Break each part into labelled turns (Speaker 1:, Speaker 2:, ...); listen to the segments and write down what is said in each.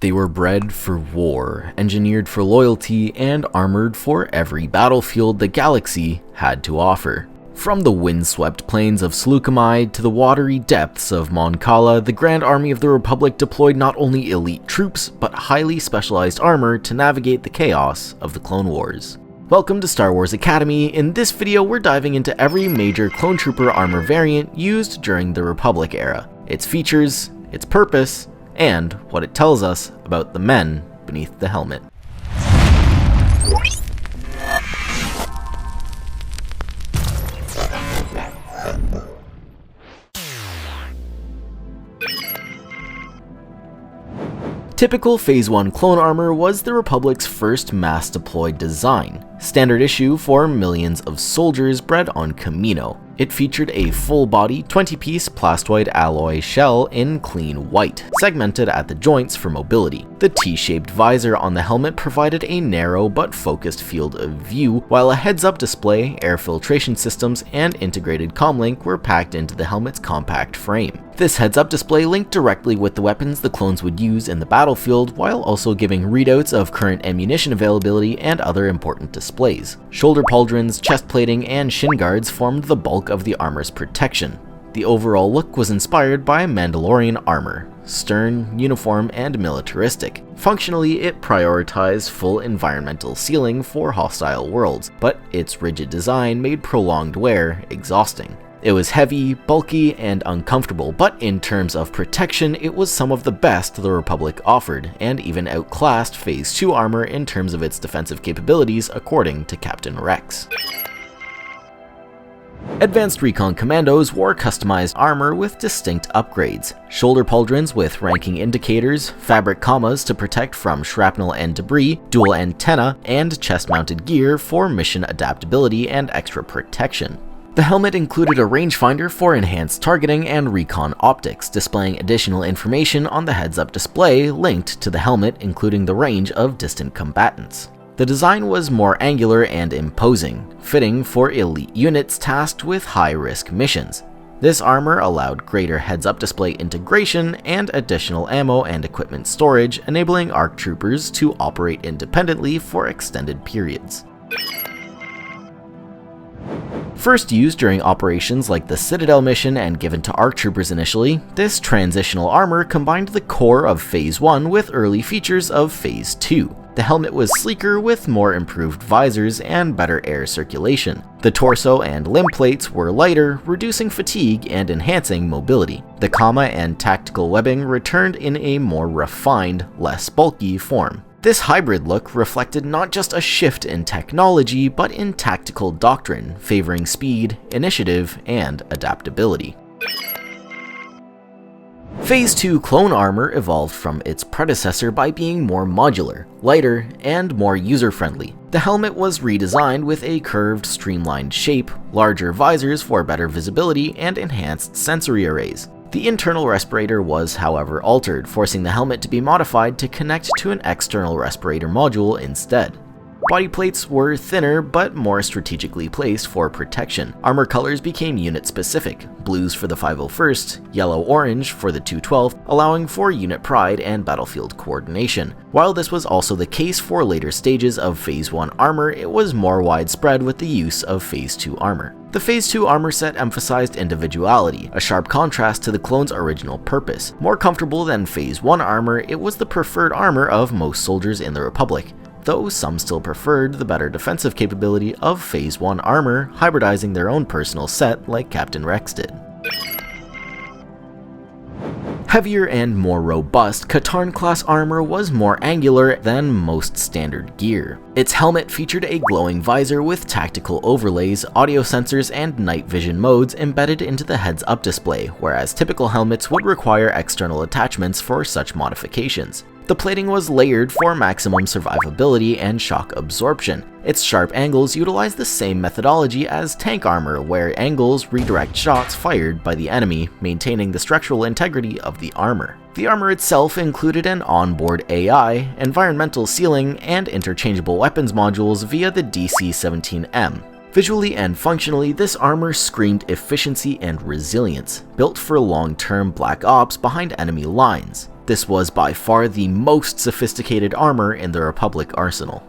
Speaker 1: They were bred for war, engineered for loyalty, and armored for every battlefield the galaxy had to offer. From the windswept plains of SCUBA to the watery depths of Mon Cala, the Grand Army of the Republic deployed not only elite troops, but highly specialized armor to navigate the chaos of the Clone Wars. Welcome to Star Wars Academy. In this video, we're diving into every major clone trooper armor variant used during the Republic era, its features, its purpose, and what it tells us about the men beneath the helmet. Typical Phase 1 clone armor was the Republic's first mass-deployed design, standard issue for millions of soldiers bred on Kamino. It featured a full-body, 20-piece plastoid alloy shell in clean white, segmented at the joints for mobility. The T-shaped visor on the helmet provided a narrow but focused field of view, while a heads-up display, air filtration systems, and integrated comlink were packed into the helmet's compact frame. This heads-up display linked directly with the weapons the clones would use in the battlefield, while also giving readouts of current ammunition availability and other important displays. Shoulder pauldrons, chest plating, and shin guards formed the bulk of the armor's protection. The overall look was inspired by Mandalorian armor, stern, uniform, and militaristic. Functionally, it prioritized full environmental sealing for hostile worlds, but its rigid design made prolonged wear exhausting. It was heavy, bulky, and uncomfortable, but in terms of protection, it was some of the best the Republic offered, and even outclassed Phase 2 armor in terms of its defensive capabilities, according to Captain Rex. Advanced Recon Commandos wore customized armor with distinct upgrades. Shoulder pauldrons with ranking indicators, fabric commas to protect from shrapnel and debris, dual antenna, and chest-mounted gear for mission adaptability and extra protection. The helmet included a rangefinder for enhanced targeting and recon optics, displaying additional information on the heads-up display linked to the helmet, including the range of distant combatants. The design was more angular and imposing, fitting for elite units tasked with high-risk missions. This armor allowed greater heads-up display integration and additional ammo and equipment storage, enabling ARC troopers to operate independently for extended periods. First used during operations like the Citadel mission and given to ARC troopers initially, this transitional armor combined the core of Phase 1 with early features of Phase 2. The helmet was sleeker with more improved visors and better air circulation. The torso and limb plates were lighter, reducing fatigue and enhancing mobility. The comma and tactical webbing returned in a more refined, less bulky form. This hybrid look reflected not just a shift in technology, but in tactical doctrine, favoring speed, initiative, and adaptability. Phase 2 clone armor evolved from its predecessor by being more modular, lighter, and more user-friendly. The helmet was redesigned with a curved, streamlined shape, larger visors for better visibility, and enhanced sensory arrays. The internal respirator was, however, altered, forcing the helmet to be modified to connect to an external respirator module instead. Body plates were thinner but more strategically placed for protection. Armor colors became unit-specific, blues for the 501st, yellow-orange for the 212th, allowing for unit pride and battlefield coordination. While this was also the case for later stages of Phase 1 armor, it was more widespread with the use of Phase 2 armor. The Phase 2 armor set emphasized individuality, a sharp contrast to the clone's original purpose. More comfortable than Phase 1 armor, it was the preferred armor of most soldiers in the Republic, though some still preferred the better defensive capability of Phase 1 armor, hybridizing their own personal set like Captain Rex did. Heavier and more robust, Katarn-class armor was more angular than most standard gear. Its helmet featured a glowing visor with tactical overlays, audio sensors, and night vision modes embedded into the heads-up display, whereas typical helmets would require external attachments for such modifications. The plating was layered for maximum survivability and shock absorption. Its sharp angles utilized the same methodology as tank armor, where angles redirect shots fired by the enemy, maintaining the structural integrity of the armor. The armor itself included an onboard AI, environmental sealing, and interchangeable weapons modules via the DC-17M. Visually and functionally, this armor screamed efficiency and resilience, built for long-term black ops behind enemy lines. This was by far the most sophisticated armor in the Republic arsenal.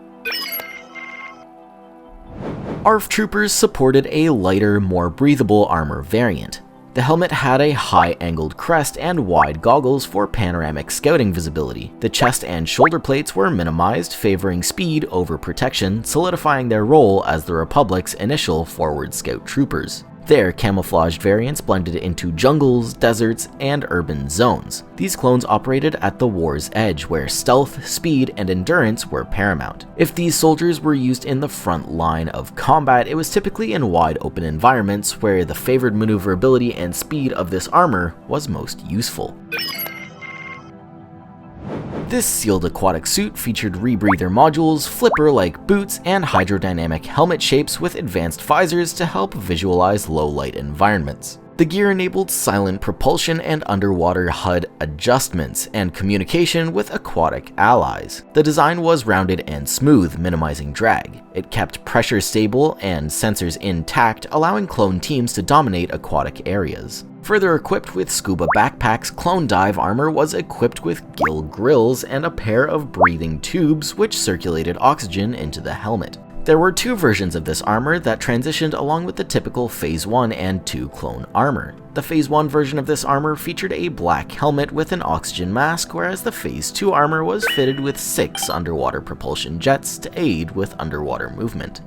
Speaker 1: ARF troopers supported a lighter, more breathable armor variant. The helmet had a high-angled crest and wide goggles for panoramic scouting visibility. The chest and shoulder plates were minimized, favoring speed over protection, solidifying their role as the Republic's initial forward scout troopers. Their camouflaged variants blended into jungles, deserts, and urban zones. These clones operated at the war's edge, where stealth, speed, and endurance were paramount. If these soldiers were used in the front line of combat, it was typically in wide open environments where the favored maneuverability and speed of this armor was most useful. This sealed aquatic suit featured rebreather modules, flipper-like boots, and hydrodynamic helmet shapes with advanced visors to help visualize low-light environments. The gear enabled silent propulsion and underwater HUD adjustments, and communication with aquatic allies. The design was rounded and smooth, minimizing drag. It kept pressure stable and sensors intact, allowing clone teams to dominate aquatic areas. Further equipped with SCUBA backpacks, Clone Dive armor was equipped with gill grills and a pair of breathing tubes which circulated oxygen into the helmet. There were two versions of this armor that transitioned along with the typical Phase 1 and 2 clone armor. The Phase 1 version of this armor featured a black helmet with an oxygen mask, whereas the Phase 2 armor was fitted with 6 underwater propulsion jets to aid with underwater movement.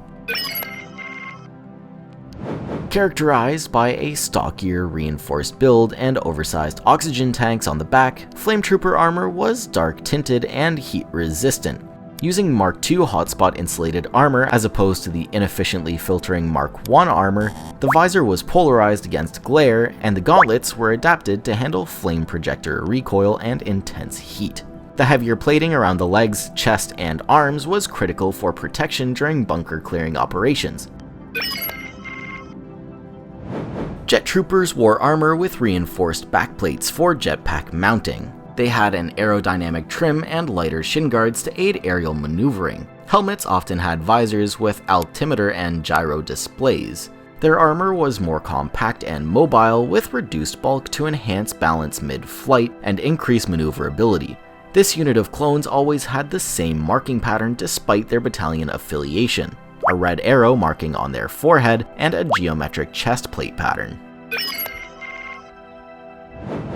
Speaker 1: Characterized by a stockier reinforced build and oversized oxygen tanks on the back, Flame Trooper armor was dark tinted and heat resistant. Using Mark II hotspot insulated armor as opposed to the inefficiently filtering Mark I armor, the visor was polarized against glare, and the gauntlets were adapted to handle flame projector recoil and intense heat. The heavier plating around the legs, chest, and arms was critical for protection during bunker clearing operations. Jet troopers wore armor with reinforced backplates for jetpack mounting. They had an aerodynamic trim and lighter shin guards to aid aerial maneuvering. Helmets often had visors with altimeter and gyro displays. Their armor was more compact and mobile, with reduced bulk to enhance balance mid-flight and increase maneuverability. This unit of clones always had the same marking pattern despite their battalion affiliation: a red arrow marking on their forehead and a geometric chest plate pattern.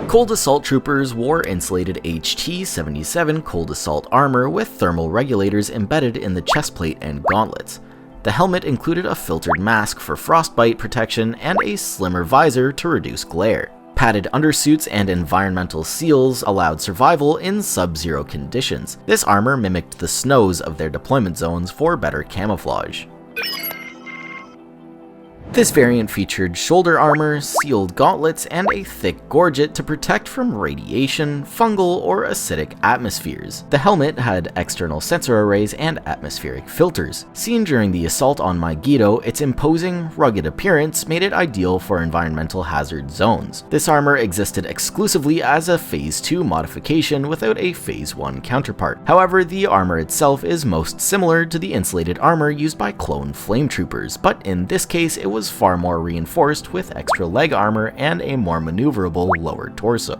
Speaker 1: Cold Assault Troopers wore insulated HT-77 Cold Assault armor with thermal regulators embedded in the chest plate and gauntlets. The helmet included a filtered mask for frostbite protection and a slimmer visor to reduce glare. Padded undersuits and environmental seals allowed survival in sub-zero conditions. This armor mimicked the snows of their deployment zones for better camouflage. This variant featured shoulder armor, sealed gauntlets, and a thick gorget to protect from radiation, fungal, or acidic atmospheres. The helmet had external sensor arrays and atmospheric filters. Seen during the assault on Megiddo, its imposing, rugged appearance made it ideal for environmental hazard zones. This armor existed exclusively as a Phase 2 modification without a Phase 1 counterpart. However, the armor itself is most similar to the insulated armor used by clone flame troopers, but in this case it was far more reinforced with extra leg armor and a more maneuverable lower torso.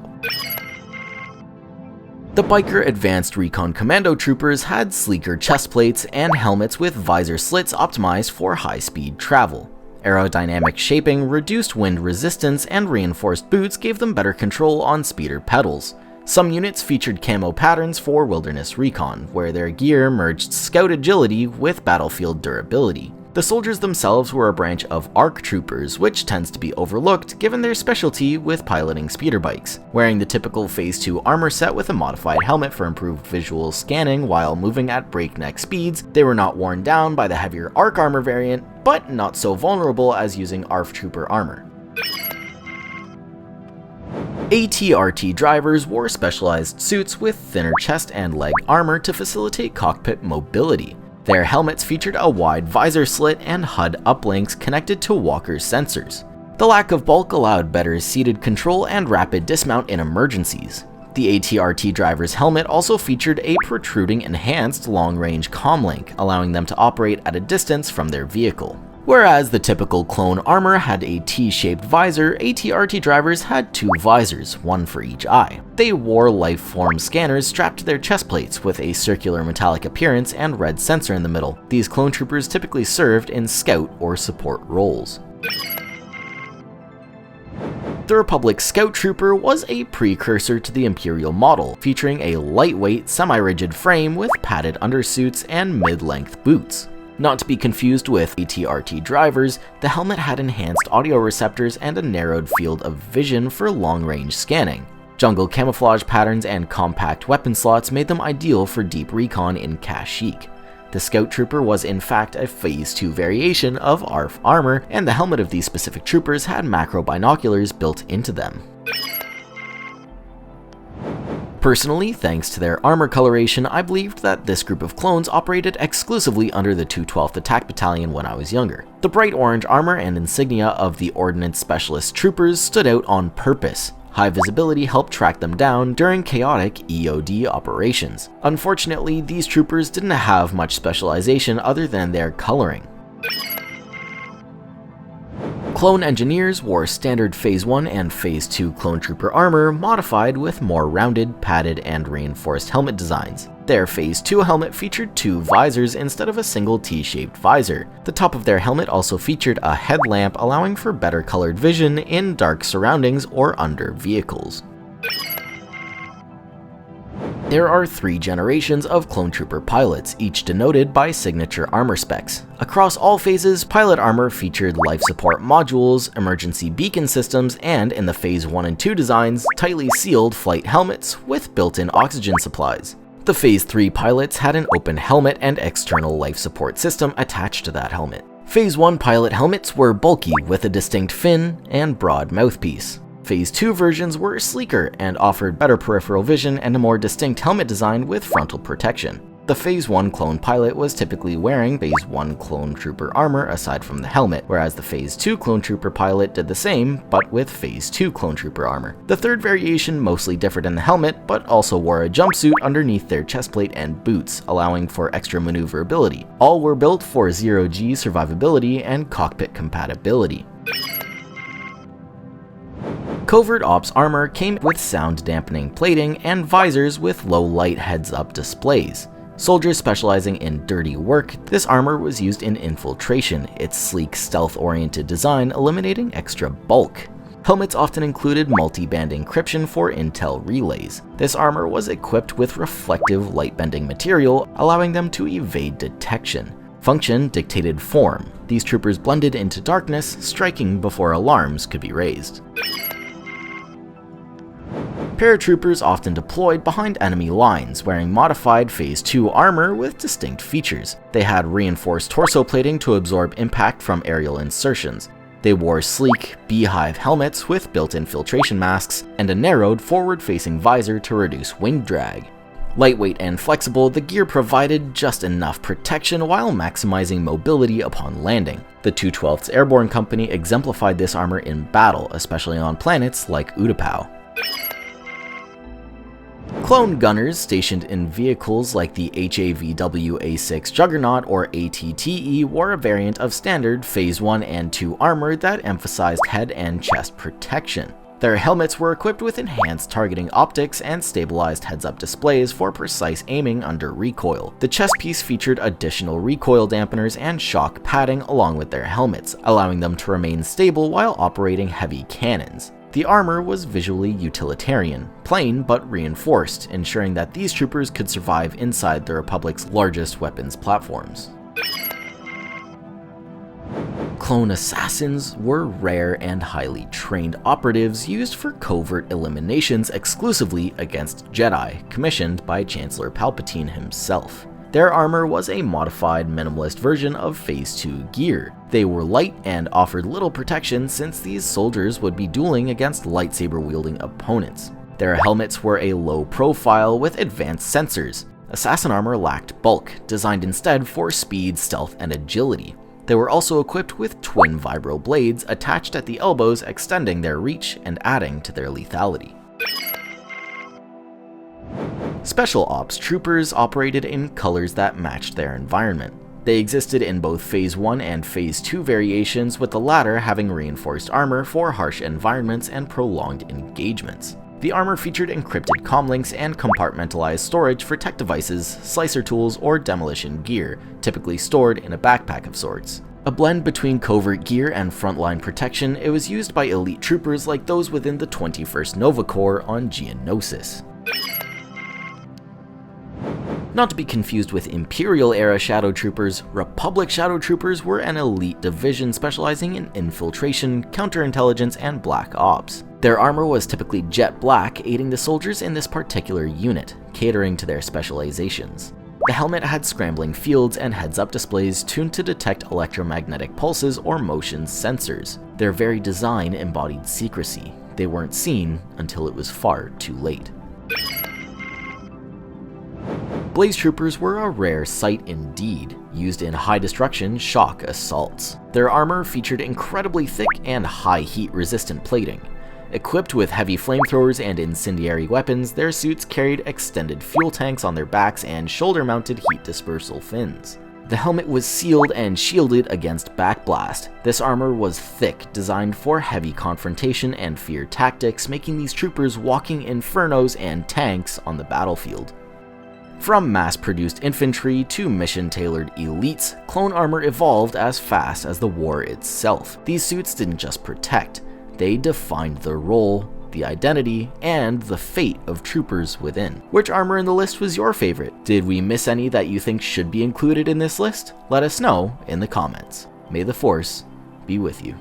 Speaker 1: The Biker Advanced Recon Commando Troopers had sleeker chest plates and helmets with visor slits optimized for high-speed travel. Aerodynamic shaping, reduced wind resistance, and reinforced boots gave them better control on speeder pedals. Some units featured camo patterns for wilderness recon, where their gear merged scout agility with battlefield durability. The soldiers themselves were a branch of ARC troopers, which tends to be overlooked given their specialty with piloting speeder bikes. Wearing the typical Phase 2 armor set with a modified helmet for improved visual scanning while moving at breakneck speeds, they were not worn down by the heavier ARC armor variant, but not so vulnerable as using ARF trooper armor. ATRT drivers wore specialized suits with thinner chest and leg armor to facilitate cockpit mobility. Their helmets featured a wide visor slit and HUD uplinks connected to Walker's sensors. The lack of bulk allowed better seated control and rapid dismount in emergencies. The ATRT driver's helmet also featured a protruding enhanced long-range comlink, allowing them to operate at a distance from their vehicle. Whereas the typical clone armor had a T-shaped visor, AT-RT drivers had two visors, one for each eye. They wore life-form scanners strapped to their chest plates with a circular metallic appearance and red sensor in the middle. These clone troopers typically served in scout or support roles. The Republic Scout Trooper was a precursor to the Imperial model, featuring a lightweight, semi-rigid frame with padded undersuits and mid-length boots. Not to be confused with AT-RT drivers, the helmet had enhanced audio receptors and a narrowed field of vision for long-range scanning. Jungle camouflage patterns and compact weapon slots made them ideal for deep recon in Kashyyyk. The Scout Trooper was in fact a Phase 2 variation of ARF armor, and the helmet of these specific troopers had macro binoculars built into them. Personally, thanks to their armor coloration, I believed that this group of clones operated exclusively under the 212th Attack Battalion when I was younger. The bright orange armor and insignia of the Ordnance Specialist Troopers stood out on purpose. High visibility helped track them down during chaotic EOD operations. Unfortunately, these troopers didn't have much specialization other than their coloring. Clone engineers wore standard Phase 1 and Phase 2 clone trooper armor modified with more rounded, padded, and reinforced helmet designs. Their Phase 2 helmet featured two visors instead of a single T-shaped visor. The top of their helmet also featured a headlamp, allowing for better colored vision in dark surroundings or under vehicles. There are 3 generations of clone trooper pilots, each denoted by signature armor specs. Across all phases, pilot armor featured life support modules, emergency beacon systems, and in the Phase 1 and 2 designs, tightly sealed flight helmets with built-in oxygen supplies. The Phase 3 pilots had an open helmet and external life support system attached to that helmet. Phase 1 pilot helmets were bulky with a distinct fin and broad mouthpiece. Phase 2 versions were sleeker and offered better peripheral vision and a more distinct helmet design with frontal protection. The Phase 1 clone pilot was typically wearing Phase 1 clone trooper armor aside from the helmet, whereas the Phase 2 clone trooper pilot did the same, but with Phase 2 clone trooper armor. The third variation mostly differed in the helmet, but also wore a jumpsuit underneath their chest plate and boots, allowing for extra maneuverability. All were built for 0G survivability and cockpit compatibility. Covert Ops armor came with sound dampening plating and visors with low light heads-up displays. Soldiers specializing in dirty work, this armor was used in infiltration, its sleek stealth-oriented design eliminating extra bulk. Helmets often included multi-band encryption for intel relays. This armor was equipped with reflective light-bending material, allowing them to evade detection. Function dictated form. These troopers blended into darkness, striking before alarms could be raised. Paratroopers often deployed behind enemy lines, wearing modified Phase 2 armor with distinct features. They had reinforced torso plating to absorb impact from aerial insertions. They wore sleek, beehive helmets with built-in filtration masks, and a narrowed forward-facing visor to reduce wing drag. Lightweight and flexible, the gear provided just enough protection while maximizing mobility upon landing. The 212th Airborne Company exemplified this armor in battle, especially on planets like Utapau. Clone gunners stationed in vehicles like the HAVW A6 Juggernaut or ATTE wore a variant of standard Phase 1 and 2 armor that emphasized head and chest protection. Their helmets were equipped with enhanced targeting optics and stabilized heads-up displays for precise aiming under recoil. The chest piece featured additional recoil dampeners and shock padding along with their helmets, allowing them to remain stable while operating heavy cannons. The armor was visually utilitarian, plain but reinforced, ensuring that these troopers could survive inside the Republic's largest weapons platforms. Clone assassins were rare and highly trained operatives used for covert eliminations exclusively against Jedi, commissioned by Chancellor Palpatine himself. Their armor was a modified minimalist version of Phase 2 gear. They were light and offered little protection since these soldiers would be dueling against lightsaber-wielding opponents. Their helmets were a low profile with advanced sensors. Assassin armor lacked bulk, designed instead for speed, stealth, and agility. They were also equipped with twin vibro blades attached at the elbows, extending their reach and adding to their lethality. Special Ops troopers operated in colors that matched their environment. They existed in both Phase 1 and Phase 2 variations, with the latter having reinforced armor for harsh environments and prolonged engagements. The armor featured encrypted comlinks and compartmentalized storage for tech devices, slicer tools, or demolition gear, typically stored in a backpack of sorts. A blend between covert gear and frontline protection, it was used by elite troopers like those within the 21st Nova Corps on Geonosis. Not to be confused with Imperial-era Shadow Troopers, Republic Shadow Troopers were an elite division specializing in infiltration, counterintelligence, and black ops. Their armor was typically jet black, aiding the soldiers in this particular unit, catering to their specializations. The helmet had scrambling fields and heads-up displays tuned to detect electromagnetic pulses or motion sensors. Their very design embodied secrecy. They weren't seen until it was far too late. Blaze Troopers were a rare sight indeed, used in high-destruction shock assaults. Their armor featured incredibly thick and high heat-resistant plating. Equipped with heavy flamethrowers and incendiary weapons, their suits carried extended fuel tanks on their backs and shoulder-mounted heat dispersal fins. The helmet was sealed and shielded against backblast. This armor was thick, designed for heavy confrontation and fear tactics, making these troopers walking infernos and tanks on the battlefield. From mass-produced infantry to mission-tailored elites, Clone Armour evolved as fast as the war itself. These suits didn't just protect, they defined the role, the identity, and the fate of troopers within. Which armor in the list was your favorite? Did we miss any that you think should be included in this list? Let us know in the comments. May the Force be with you.